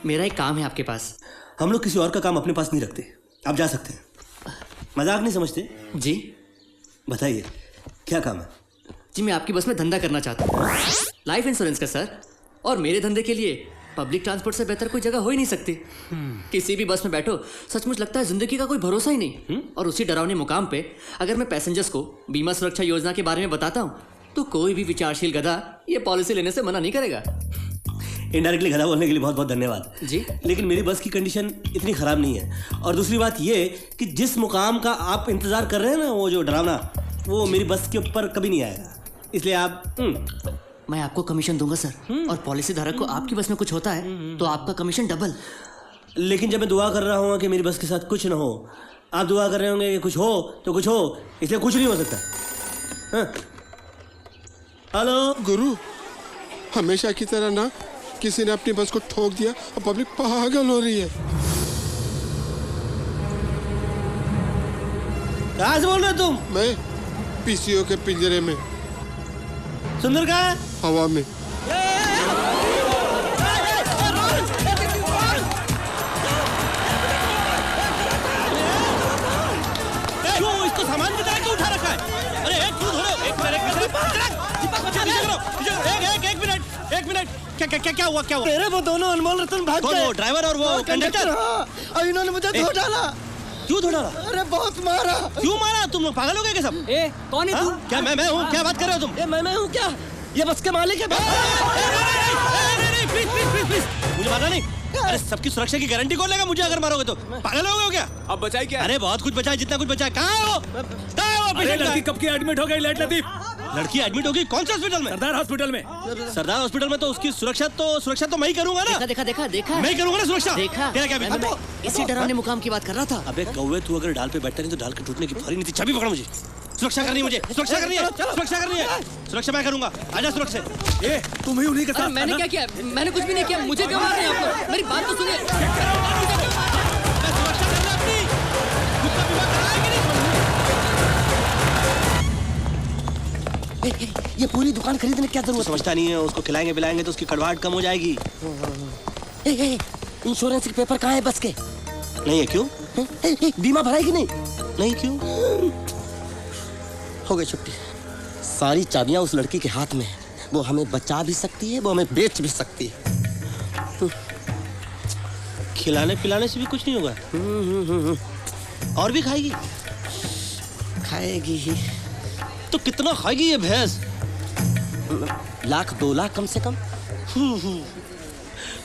मेरा एक काम है आपके पास। हम लोग किसी और का काम अपने पास नहीं रखते, आप जा सकते हैं। मजाक नहीं समझते? जी बताइए क्या काम है? जी मैं आपकी बस में धंधा करना चाहता हूँ, लाइफ इंश्योरेंस का सर। और मेरे धंधे के लिए पब्लिक ट्रांसपोर्ट से बेहतर कोई जगह हो ही नहीं सकती। किसी भी बस में बैठो सचमुच लगता है जिंदगी का कोई भरोसा ही नहीं। और उसी डरावने मुकाम पे अगर मैं पैसेंजर्स को बीमा सुरक्षा योजना के बारे में बताता हूँ तो कोई भी विचारशील गधा ये पॉलिसी लेने से मना नहीं करेगा। इनडायरेक्टली गधा बोलने के लिए बहुत बहुत धन्यवाद जी। लेकिन मेरी बस की कंडीशन इतनी खराब नहीं है। और दूसरी बात ये कि जिस मुकाम का आप इंतजार कर रहे हैं ना, वो जो डरावना, वो मेरी बस के ऊपर कभी नहीं आएगा। इसलिए आप मैं आपको कमीशन दूंगा सर। और पॉलिसी धारक को आपकी बस में कुछ होता है तो आपका कमीशन डबल। लेकिन जब मैं दुआ कर रहा हूँ कि मेरी बस के साथ कुछ ना हो, आप दुआ कर रहे होंगे कि कुछ हो तो कुछ हो, इसलिए कुछ नहीं हो सकता। हेलो गुरु, हमेशा की तरह ना किसी ने अपनी बस को ठोक दिया और पब्लिक पागल हो रही है। कहाँ से बोल रहे हो तुम? मैं पीसीओ के पिंजरे में। सुंदर कहाँ है? हवा में। क्यों इसको सामान की तरह क्यों उठा रखा है? अरे एक मिनट क्या हुआ? मेरे वो दोनों अनमोल रतन भाग गए। वो ड्राइवर और वो कंडक्टर? और इन्होंने मुझे धो डाला। क्यों धो डाला? अरे बहुत मारा। क्यों मारा? तुम लोग पागल हो गए क्या सब? कौन है तू? क्या मैं हूँ? क्या बात कर रहे हो तुम? मैं हूँ क्या? ये बस के मालिक है। प्लीज मुझे मारना नहीं। अरे सबकी सुरक्षा की गारंटी कौन लेगा मुझे अगर मारोगे तो? पागल हो गए हो क्या? अब बचाए क्या? अरे बहुत कुछ बचा, जितना कुछ बचा। कहाँ है वो? लड़की कब की एडमिट हो गई लेट लतीफ? लड़की एडमिट होगी? कौन से हॉस्पिटल में? सरदार हॉस्पिटल में। सरदार हॉस्पिटल में तो उसकी सुरक्षा तो मैं ही करूंगा ना। देखा मैं ही करूंगा ना सुरक्षा। देखा। तेरा क्या बिल्कुल? मैं इसी डरावने मुकाम की बात कर रहा था। अबे कौवे, तू अगर डाल पे बैठता नहीं तो डाल के टूटने की फौरी नहीं थी। चाबी पकड़ मुझे। सुरक्षा करनी है मुझे, सुरक्षा करनी है, सुरक्षा करनी है। सुरक्षा मैं करूंगा। आजा सुरक्षा। तुम ही उन्हीं के साथ। मैंने क्या किया? मैंने कुछ भी नहीं किया। मुझे क्यों मार रहे हैं आप लोग? मेरी बात तो सुनिए। सुरक्षा करना अपनी। गुस्सा विभाग कराएंगे नहीं। ये पूरी दुकान खरीदने की क्या जरूरत? समझता नहीं है, उसको खिलाएंगे पिलाएंगे तो उसकी कड़वाहट कम हो जाएगी। इंश्योरेंस के पेपर कहाँ है बस के? नहीं है? क्यों? बीमा भराएगी नहीं? नहीं क्यों? हो गई छुट्टी। सारी चाबियां उस लड़की के हाथ में है। वो हमें बचा भी सकती है, वो हमें बेच भी सकती है। खिलाने पिलाने से भी कुछ नहीं होगा। और भी खाएगी? खाएगी ही। तो कितना खाएगी ये भैंस? 1-2 लाख कम से कम।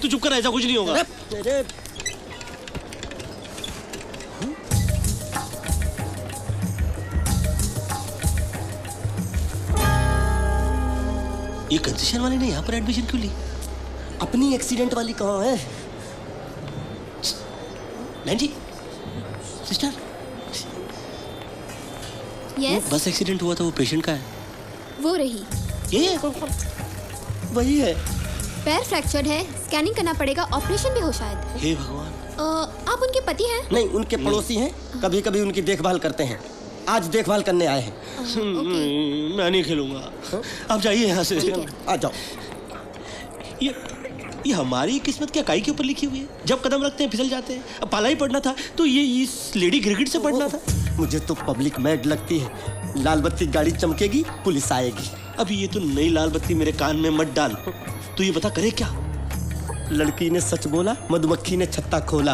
तू चुप कर, ऐसा कुछ नहीं होगा। अरे ये कंसेशन वाले ने यहाँ पर एडमिशन क्यों ली? अपनी एक्सीडेंट वाली कहाँ है? बहन जी, सिस्टर, यस, बस एक्सीडेंट हुआ था, वो पेशेंट का है। वो रही। ये वही है। पैर फ्रैक्चर्ड है, स्कैनिंग करना पड़ेगा, ऑपरेशन भी हो शायद। हे भगवान। आप उनके पति हैं? नहीं, उनके पड़ोसी हैं। कभी कभी उनकी देखभाल करते हैं। आज देखभाल करने आए हैं। मैं नहीं खेलूंगा, आप जाइए यहाँ से। आ जाओ। ये हमारी किस्मत क्या काई के ऊपर लिखी हुई है? जब कदम रखते हैं फिसल जाते हैं। अब पाला ही पड़ना था तो ये इस लेडी गिरगिट से पढ़ना था। मुझे तो पब्लिक मैड लगती है। लाल बत्ती गाड़ी चमकेगी, पुलिस आएगी। अभी ये तो नई लाल बत्ती मेरे कान में मत डाल। तू ये बता करे क्या? लड़की ने सच बोला, मधुमक्खी ने छत्ता खोला।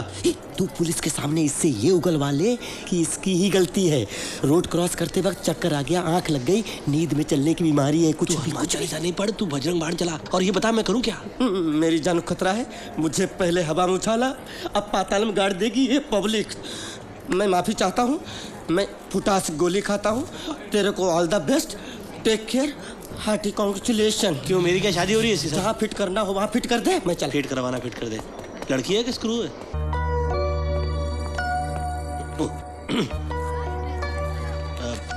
तू पुलिस के सामने इससे ये उगलवा ले कि इसकी ही गलती है। रोड क्रॉस करते वक्त चक्कर आ गया, आंख लग गई, नींद में चलने की बीमारी है। कुछ ऐसा नहीं पढ़, तू बजरंग बाण चला। और ये बता मैं करूं क्या? मेरी जान को खतरा है। मुझे पहले हवा में उछाला, अब पाताल में गाड़ देगी ये पब्लिक। मैं माफी चाहता हूँ। मैं फुटास गोली खाता हूँ। तेरे को all the best, take care, hearty congratulation. क्यों, मेरी क्या शादी हो रही है? जहाँ फिट करना हो वहाँ फिट कर दे। मैं चल। फिट करवाना, फिट कर दे। लड़की है कि स्क्रू है?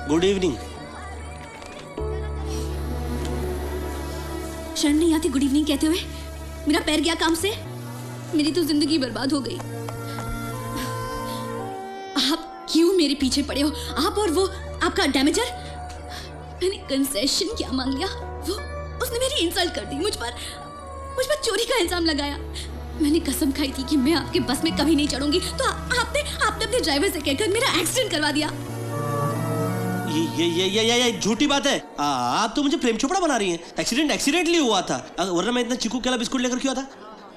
Good evening. शर्म नहीं आती गुड इवनिंग कहते हुए? मेरा पैर गया काम से, मेरी तो जिंदगी बर्बाद हो गई। आप क्यों मेरे पीछे पड़े हो? आप और वो आपका डैमेजर। मैंने कंसेशन क्या मांग लिया? वो उसने मेरी इंसल्ट कर दी, मुझ पर चोरी का इल्जाम लगाया। मैंने कसम खाई थी कि मैं आपके बस में कभी नहीं चढ़ूंगी, तो आपने अपने ड्राइवर से कहकर मेरा एक्सीडेंट करवा दिया। ये झूठी बात है। आप तो मुझे प्रेम चोपड़ा बना रही हैं। एक्सीडेंट एक्सीडेंटली हुआ था, वरना मैं इतना चीकू केला बिस्कुट लेकर क्यों आता?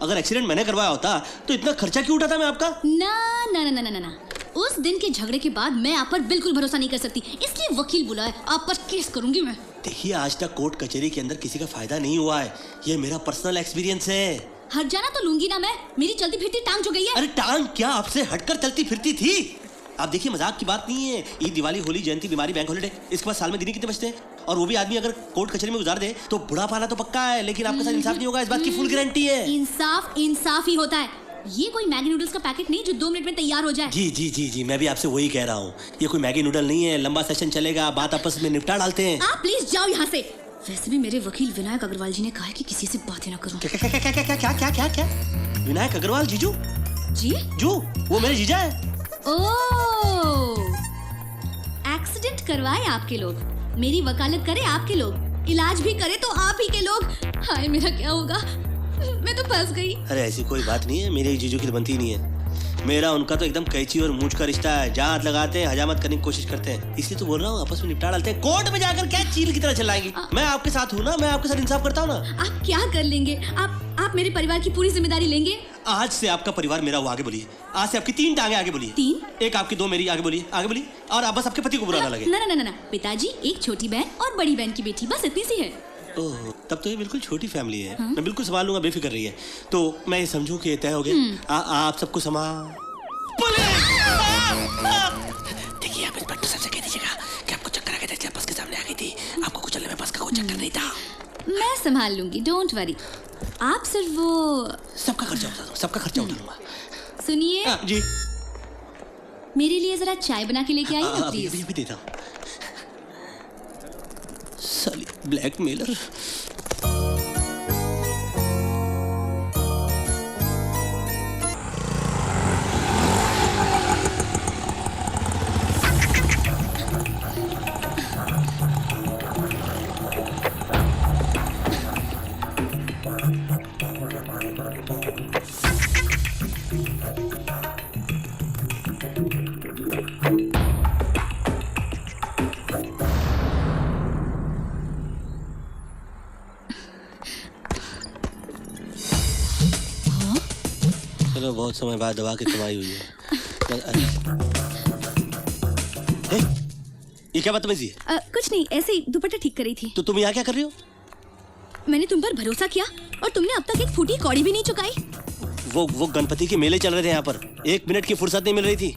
अगर एक्सीडेंट मैंने करवाया होता तो इतना खर्चा क्यों उठाता मैं आपका? ना ना ना ना ना ना, उस दिन के झगड़े के बाद मैं आप पर बिल्कुल भरोसा नहीं कर सकती, इसलिए वकील बुलाए, आप पर केस करूंगी मैं। देखिए, आज तक कोर्ट कचहरी के अंदर किसी का फायदा नहीं हुआ है, ये मेरा पर्सनल एक्सपीरियंस है। हट जाना तो लूंगी ना मैं, मेरी चलती फिरती टांग जो गई है। अरे टांग क्या आपसे हटकर चलती फिरती थी? आप देखिए, मजाक की बात नहीं है। ईद, दिवाली, होली, जयंती, बीमारी, बैंक हॉलिडे, इसके बाद साल में दिन कितने बचते हैं? और वो भी आदमी अगर कोर्ट कचहरी में गुजार दे तो बुढ़ा पाना तो पक्का है, लेकिन आपके साथ इंसाफ नहीं होगा, इस बात की फुल गारंटी है। इंसाफ ही होता है। ये कोई मैगी नूडल्स का पैकेट नहीं जो 2 मिनट में तैयार हो जाए। जी जी जी जी, मैं भी आपसे वही कह रहा हूँ। ये कोई मैगी नूडल नहीं है, लंबा सेशन चलेगा, बात आपस में निपटा डालते हैं। आप प्लीज जाओ यहाँ से। वैसे भी मेरे वकील विनायक अग्रवाल जी ने कहा है कि किसी से बातें ना करूं। क्या? विनायक अग्रवाल जीजू? जी? जो वो मेरे जीजा है। ओह, एक्सीडेंट करवाए आपके लोग, मेरी वकालत करे आपके लोग, इलाज भी करे तो आप ही के लोग। हाय, मेरा क्या होगा? मैं तो फंस गई। अरे ऐसी कोई बात नहीं है, मेरे जीजू की तो बनती ही नहीं है। मेरा उनका तो एकदम कैंची और मूंछ का रिश्ता है, जहाँ हाथ लगाते हैं हजामत करने की कोशिश करते हैं, इसलिए तो बोल रहा हूँ आपस में निपटा डालते हैं। कोर्ट में जाकर क्या चील की तरह चलाएंगी? मैं आपके साथ हूँ ना, मैं आपके साथ इंसाफ करता हूँ ना। आप क्या कर लेंगे? आप मेरे परिवार की पूरी जिम्मेदारी लेंगे? आज से आपका परिवार मेरा, वो आगे बोलिए। आज से आपकी 3 टांगे आगे बोलिए। 3? एक आपकी, 2 मेरी, आगे बोलिए। और आप बस आपके पति को बुरा ना लगे। ना, पिताजी, एक छोटी बहन और बड़ी बहन की बेटी, बस इतनी सी है। ओह, तब तो ये बिल्कुल छोटी फैमिली है। मैं बिल्कुल संभाल लूंगा, बेफिक्र रहिए। तो मैं ये समझूं कि तय हो गया, आप सबको संभाल। देखिए, आप इंस्पेक्टर साहब से कह दीजिएगा कि आपको चक्कर आ गया था, इसलिए बस के सामने आ गई थी। आपको कुचलने में बस का कोई चक्कर नहीं था। मैं संभाल लूंगी, डोंट वरी। आप सिर्फ वो सबका खर्चा उठा लूंगा। सुनिए, जी, मेरे लिए जरा चाय बना के लेके आइए ना प्लीज। अभी देता हूँ। साली ब्लैकमेलर। चलो, बहुत समय बाद दवा की कमाई हुई है। ये क्या बदतमीजी है? कुछ नहीं, ऐसे ही दुपट्टा ठीक करी थी। तो तुम यहाँ क्या कर रही हो? मैंने तुम पर भरोसा किया और तुमने अब तक एक फूटी कौड़ी भी नहीं चुकाई। वो गणपति के मेले चल रहे थे यहाँ पर, 1 मिनट की फुर्सत नहीं मिल रही थी।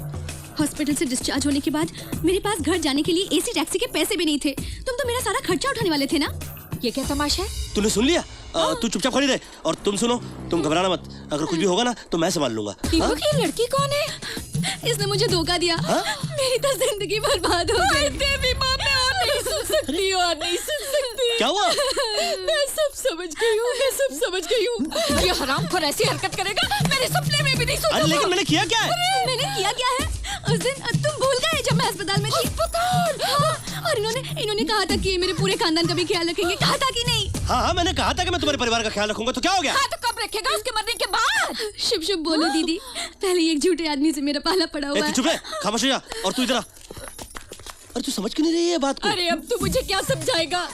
हॉस्पिटल से डिस्चार्ज होने के बाद मेरे पास घर जाने के लिए एसी टैक्सी के पैसे भी नहीं थे। तुम तो मेरा सारा खर्चा उठाने वाले थे ना। ये क्या तमाशा है? तूने सुन लिया? तू चुपचाप खड़ी रहे। और तुम सुनो, तुम घबराना मत, अगर कुछ भी होगा ना तो मैं संभाल लूंगा। ये लड़की कौन है? इसने मुझे धोखा दिया। मेरी तो जिंदगी बर्बाद हो गई। देवी माँ, मैं और नहीं सुन सकती, और नहीं सुन सकती। क्या हुआ? मैं सब समझ गई हूँ। ये हरामखोर ऐसी हरकत करेगा, मेरे सपने में भी नहीं सोचा। अरे लेकिन मैंने किया क्या है? मैंने किया क्या है? उस दिन तुम भूल गए जब मैं अस्पताल में थी। और इन्होंने कहा था कि ये मेरे पूरे खानदान का भी ख्याल रखेंगे। कहा था कि नहीं? हाँ, मैंने कहा था कि मैं तुम्हारे परिवार का ख्याल रखूंगा। तो क्या हो गया? हाँ, तो कब रखेगा? उसके मरने के बाद। शुभ बोलो दीदी, पहले एक झूठे आदमी से मेरा पाला पड़ा हुआ है। चुप रह, खामोश हो जा। और तू इधर आ। अरे तू समझ क्यों नहीं रही है बात को? अरे अब तू मुझे क्या समझाएगा?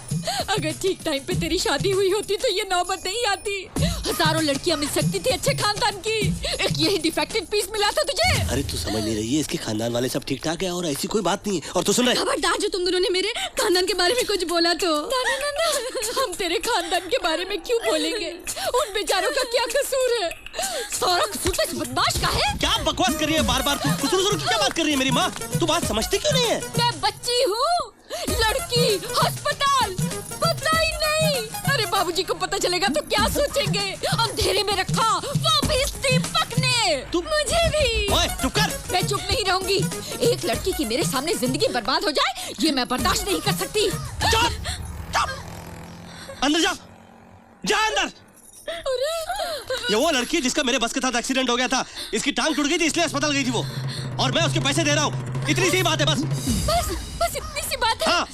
अगर ठीक टाइम पे तेरी शादी हुई होती तो ये नौबत नहीं आती। हजारों लड़कियां मिल सकती थी अच्छे खानदान की, एक यही डिफेक्टेड पीस मिला था तुझे। अरे तू समझ नहीं रही है, इसके खानदान वाले सब ठीक ठाक है और ऐसी कोई बात नहीं है। और तू सुन रहे? खबरदार, जो तुम दोनों ने मेरे खानदान के बारे में कुछ बोला तो। ना, हम तेरे खानदान के बारे में क्यों बोलेंगे? उन बेचारों का क्या कसूर है? सारा कसूर तो इस बदमाश का है। क्या बकवास कर रही है बार बार? तू कसूर की क्या बात कर रही है मेरी माँ? तू बात समझती क्यों नहीं है? मैं बच्ची हूँ, लड़की, अस्पताल, पता ही नहीं। अरे बाबूजी को पता चलेगा तो क्या सोचेंगे? अंधेरे में रखा, वो भी इस दीपक ने। तू मुझे भी। ओए चुप कर। मैं चुप नहीं रहूंगी। एक लड़की की मेरे सामने जिंदगी बर्बाद हो जाए, ये मैं बर्दाश्त नहीं कर सकती। चुप! अंदर जा अंदर। ये वो लड़की जिसका मेरे बस के साथ एक्सीडेंट हो गया था, इसकी टांग टूट गई थी इसलिए अस्पताल गई थी वो, और मैं उसके पैसे दे रहा हूँ। इतनी सी बात है बस इतनी सी बात है। हाँ।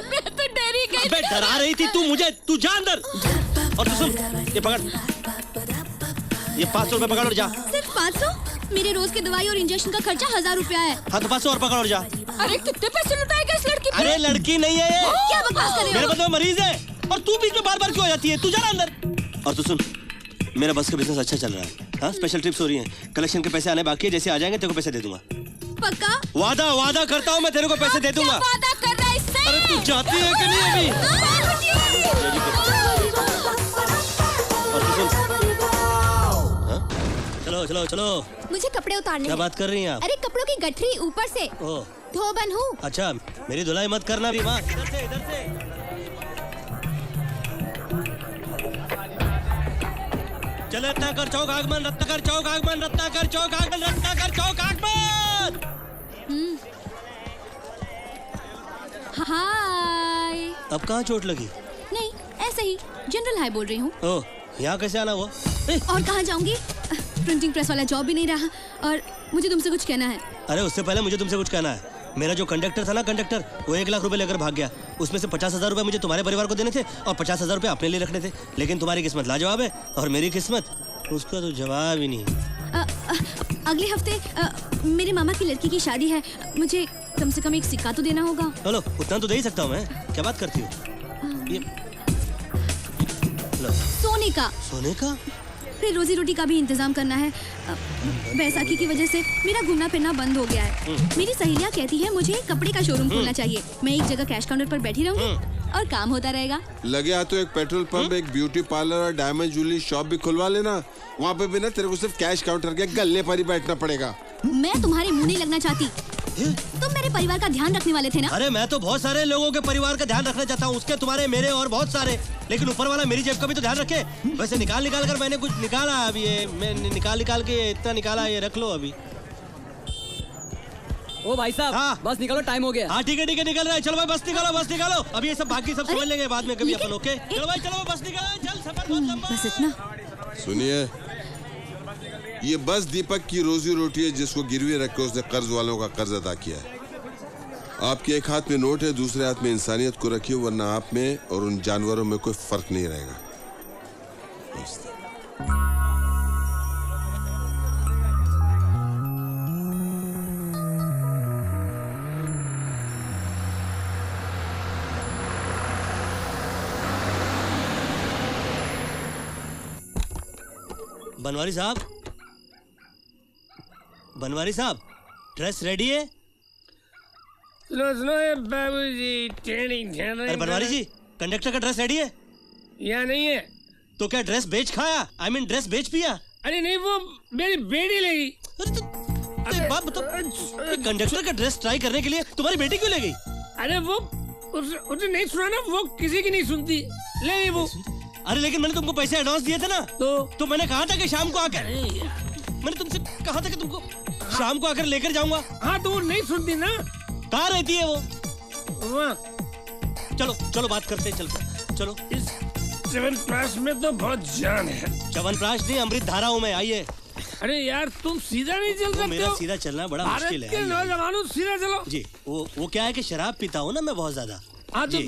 मैं तो डर ही गई। अबे डरा रही थी तू मुझे। तू जा अंदर। और तू सुन, ये पकड़, ये 500 रुपए पकड़ और जा। सिर्फ 500? मेरे रोज के दवाई और इंजेक्शन का खर्चा 1000 रुपया है। हाँ तो 500 और पकड़ और जा। अरे कितने पैसे लुटाएगा इस लड़की पे? अरे लड़की नहीं है ये, क्या बकवास कर रहे मेरे हो? मतलब मरीज है। और तू बीच में बार बार क्यों आ जाती है? तू जा अंदर। और तू सुन, मेरा बस का बिजनेस अच्छा चल रहा है। हाँ, स्पेशल ट्रिप्स हो रही हैं, कलेक्शन के पैसे आने बाकी है, जैसे आ जाएंगे तेरे को पैसे दे दूंगा। पक्का? वादा करता हूँ मैं तेरे को पैसे दे दूंगा। क्या वादा कर रहा है इससे? अरे तू जाती है कि नहीं अभी? और तू सुन, हाँ? चलो चलो चलो। मुझे कपड़े उतारने क्या हैं। बात कर रही हैं आप? अरे कपड़ों की गठरी ऊपर से ओह धोबन हूँ। अच्छा, मेरी धुलाई मत करना भी। माँ इधर से इधर से। चल रत्नाकर चौक आगमन, रत्नाकर चौक आगमन, रत्नाकर चौक आगमन, रत्नाकर चौक आगमन। हाय। अब कहाँ चोट लगी? नहीं, ऐसे ही जनरल हाय बोल रही हूँ। ओह, यहाँ कैसे आना हुआ? और कहाँ जाऊंगी? प्रिंटिंग प्रेस वाला जॉब भी नहीं रहा और मुझे तुमसे कुछ कहना है। अरे उससे पहले मुझे तुमसे कुछ कहना है। मेरा जो कंडक्टर था ना, कंडक्टर, वो 1 लाख रुपए लेकर भाग गया। उसमें से 50,000 रुपए मुझे तुम्हारे परिवार को देने थे और 50,000 रुपए अपने लिए रखने थे। लेकिन तुम्हारी किस्मत लाजवाब है और मेरी किस्मत, उसका तो जवाब ही नहीं। अगले हफ्ते मेरे मामा की लड़की की शादी है, मुझे कम से कम एक सिक्का तो देना होगा। चलो, उतना तो दे ही सकता हूँ मैं। क्या बात करती हो? ये लो। सोने का। सोने का? फिर रोजी रोटी का भी इंतजाम करना है। बैसाखी की वजह से मेरा घूमना फिरना बंद हो गया है। मेरी सहेलियाँ कहती है मुझे कपड़े का शोरूम खोलना चाहिए। मैं एक जगह कैश काउंटर पर बैठी रहूंगी और काम होता रहेगा। लगे हाथ तो एक पेट्रोल पंप, एक ब्यूटी पार्लर और डायमंड ज्वेलरी शॉप भी खुलवा लेना। वहाँ पे भी ना तेरे को सिर्फ कैश काउंटर के गल्ले पर ही बैठना पड़ेगा। मैं तुम्हारे मुंह नहीं लगना चाहती। तुम मेरे परिवार का ध्यान रखने वाले थे ना? अरे मैं तो बहुत सारे लोगों के परिवार का ध्यान रखना चाहता हूँ, उसके, तुम्हारे, मेरे और बहुत सारे। लेकिन ऊपर वाला मेरी जेब का भी तो ध्यान रखे। वैसे निकाल कर मैंने कुछ निकाला अभी, ये मैं निकाल के इतना निकाला, ये रख लो अभी। ओ भाई साहब, हाँ। बस निकलो, टाइम हो गया। हाँ ठीक है निकल रहा है। चलो भाई बस निकालो। अभी ये सब बाकी सब समझ लेंगे बाद में कभी अपन। ओके चलो भाई, चलो बस निकालो, चल सफर बहुत लंबा है। बस इतना। सुनिए, ये बस दीपक की रोजी रोटी है जिसको गिरवी रख के उसने कर्ज वालों का कर्ज अदा किया है। आपके एक हाथ में नोट है, दूसरे हाथ में इंसानियत को रखिए, वरना आप में और उन जानवरों में कोई फर्क नहीं रहेगा। बनवारी साहब, ड्रेस रेडी है? सुनो बाबूजी, अरे बनवारी जी, कंडक्टर का ड्रेस रेडी है? यहाँ नहीं है। तो क्या ड्रेस बेच खाया? I mean ड्रेस बेच पिया? अरे नहीं, वो मेरी बेटी लेगी। अरे बाप बताओ, कंडक्टर का ड्रेस ट्राई करने के लिए तुम्हारी बेटी क्यों ले गई? अरे वो उसे नहीं सुना ना, वो किसी की नहीं सुनती, ले गई वो। अरे लेकिन मैंने तुमको पैसे एडवांस दिए थे ना, तो मैंने कहा था कि शाम को आकर, मैंने तुमसे कहा था कि तुमको शाम को आकर लेकर जाऊंगा। हाँ तो वो नहीं सुनती ना। कहाँ रहती है वो? वहाँ। चलो बात करते हैं, चलो। इस च्यवनप्राश में तो बहुत जान है। च्यवनप्राश नहीं, अमृत धारा हूँ मैं। आइए। अरे यार तुम सीधा नहीं चल सकते हो। मेरा सीधा चलना बड़ा मुश्किल है। भारत के नौजवानों सीधा चलो जी। वो क्या है कि शराब पीता हूँ ना मैं बहुत ज्यादा। हाँ तो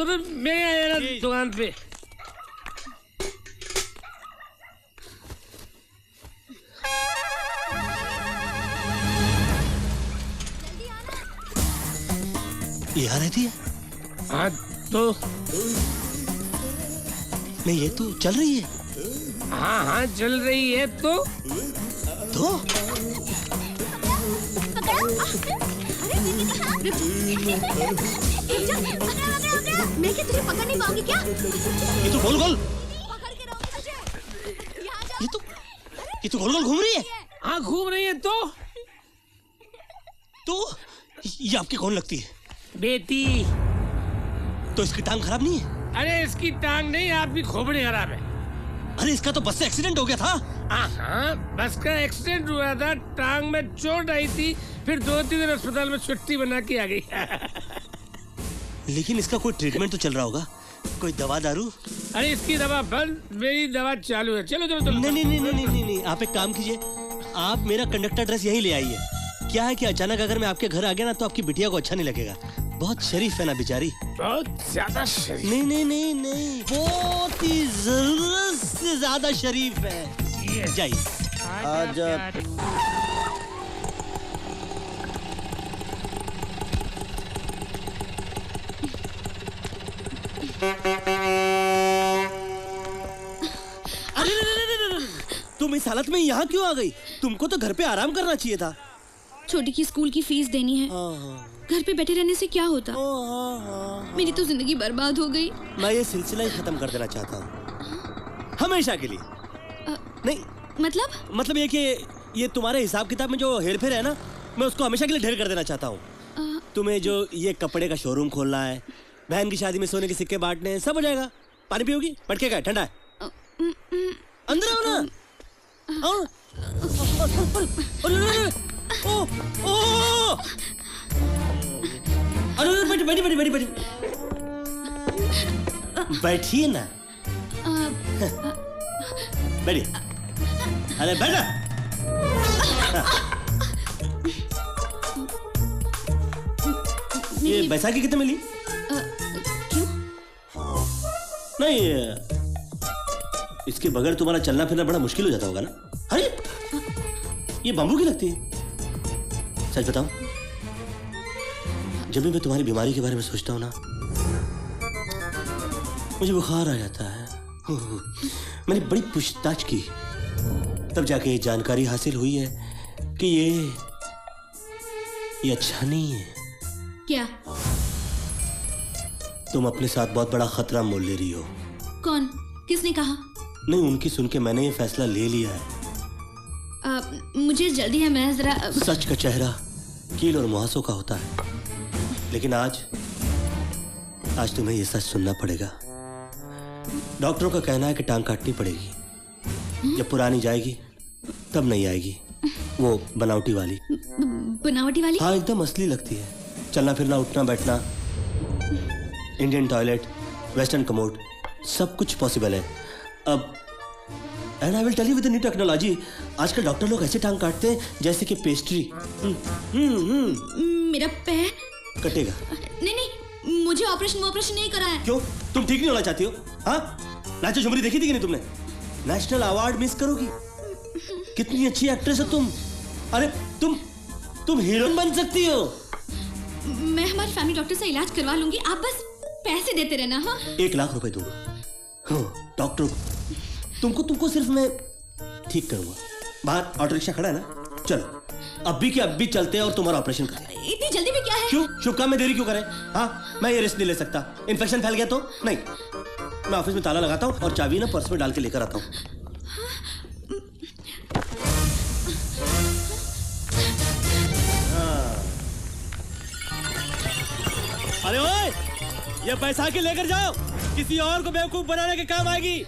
फिर मैं आया ना दुकान पे। यहाँ रहती है? हाँ तो नहीं, ये तो चल रही है। हाँ चल रही है तो मैं क्या तुझे पकड़ नहीं पाऊंगी क्या? ये तो गोल पकड़ के रहूंगी तुझे। यहाँ जा। ये तो गोल घूम रही है। हाँ घूम रही है तो ये आपकी कौन लगती है? बेटी। तो इसकी टांग खराब नहीं है? अरे इसकी टांग नहीं, आपकी खोपड़ी खराब है। अरे इसका तो बस से एक्सीडेंट हो गया था। हाँ बस का एक्सीडेंट हुआ था, टांग में चोट आई थी, फिर 2-3 दिन अस्पताल में छुट्टी बना के आ गई। लेकिन इसका कोई ट्रीटमेंट तो चल रहा होगा, कोई दवा दारू? अरे इसकी दवा बंद, मेरी दवा चालू है। चलो नहीं, आप एक काम कीजिए, आप मेरा कंडक्टर ड्रेस यहीं ले आइए। क्या है कि अचानक अगर मैं आपके घर आ गया ना तो आपकी बिटिया को अच्छा नहीं लगेगा। बहुत शरीफ है ना बेचारी। बहुत ज्यादा शरीफ। नहीं, बहुत ही जरूरत से ज्यादा शरीफ है। जाइए। आज तुम इस हालत में यहाँ क्यों आ गई? तुमको तो घर पे आराम करना चाहिए था। छोटी की स्कूल की फीस देनी है। घर पे बैठे रहने से क्या होता? मेरी तो जिंदगी बर्बाद हो गई। मैं ये सिलसिला ही खत्म कर देना चाहता हूँ, हमेशा के लिए। नहीं मतलब ये कि ये तुम्हारे हिसाब किताब में जो हेर फेर है ना, मैं उसको हमेशा के लिए ढेर कर देना चाहता हूँ। तुम्हें जो ये कपड़े का शोरूम खोलना है, बहन की शादी में सोने के सिक्के बांटने हैं, सब हो जाएगा। पानी पियोगी? मटके का है, ठंडा है। अंदर आओ ना। आओ। अरे बैठी बैठिए ना। बैठिए। अरे बैठा। ये बैसाखी कितने मिली? क्यों? नहीं, इसके बगैर तुम्हारा चलना फिरना बड़ा मुश्किल हो जाता होगा ना? अरे ये बम्बू की लगती है। सच बताओ, जब भी मैं तुम्हारी बीमारी के बारे में सोचता हूँ ना, मुझे बुखार आ जाता है। मैंने बड़ी पूछताछ की, तब जाके ये जानकारी हासिल हुई है कि ये अच्छा नहीं है। क्या? तुम अपने साथ बहुत बड़ा खतरा मोल ले रही हो। कौन? किसने कहा? नहीं, उनकी सुन के मैंने ये फैसला ले लिया है। मुझे जल्दी है, मैं जरा। सच का चेहरा कील और मुहासों का होता है, लेकिन आज तुम्हें ये सच सुनना पड़ेगा। डॉक्टरों का कहना है कि टांग काटनी पड़ेगी। जब पुरानी जाएगी तब नहीं आएगी, वो बनावटी वाली। बनावटी वाली? हाँ, एकदम असली लगती है। चलना फिरना, उठना बैठना, इंडियन टॉयलेट, वेस्टर्न कमोड, सब कुछ पॉसिबल है अब। And I will tell you with new technology, आजकल डॉक्टर लोग ऐसे टांग काटते हैं जैसे कि पेस्ट्री। मेरा पैर कटेगा? नहीं, मुझे ऑपरेशन नहीं करा है। क्यों? तुम ठीक नहीं होना चाहती हो? हाँ, नाचो झुमरी देखी थी कि नहीं तुमने? नेशनल अवार्ड मिस करोगी। कितनी अच्छी एक्ट्रेस हो तुम। अरे तुम हीरोइन बन सकती हो। मैं हमारे फैमिली डॉक्टर से इलाज करवा लूंगी, आप बस पैसे देते रहना। हाँ, 1 लाख रुपए दूंगा। हाँ, डॉक्टर तुमको सिर्फ मैं ठीक करूंगा। बाहर ऑटो रिक्शा खड़ा है ना, चलो अभी के अभी चलते हैं और तुम्हारा ऑपरेशन करें। इतनी जल्दी में क्या है? क्यों? शुभ काम में देरी क्यों करें? हाँ, मैं ये रिस्क नहीं ले सकता। इन्फेक्शन फैल गया तो नहीं। मैं ऑफिस में ताला लगाता हूँ और चाबी ना पर्स में डाल के लेकर आता हूँ। अरे ओए, ये बैसाखी लेकर जाओ, किसी और को बेवकूफ बनाने के काम आएगी।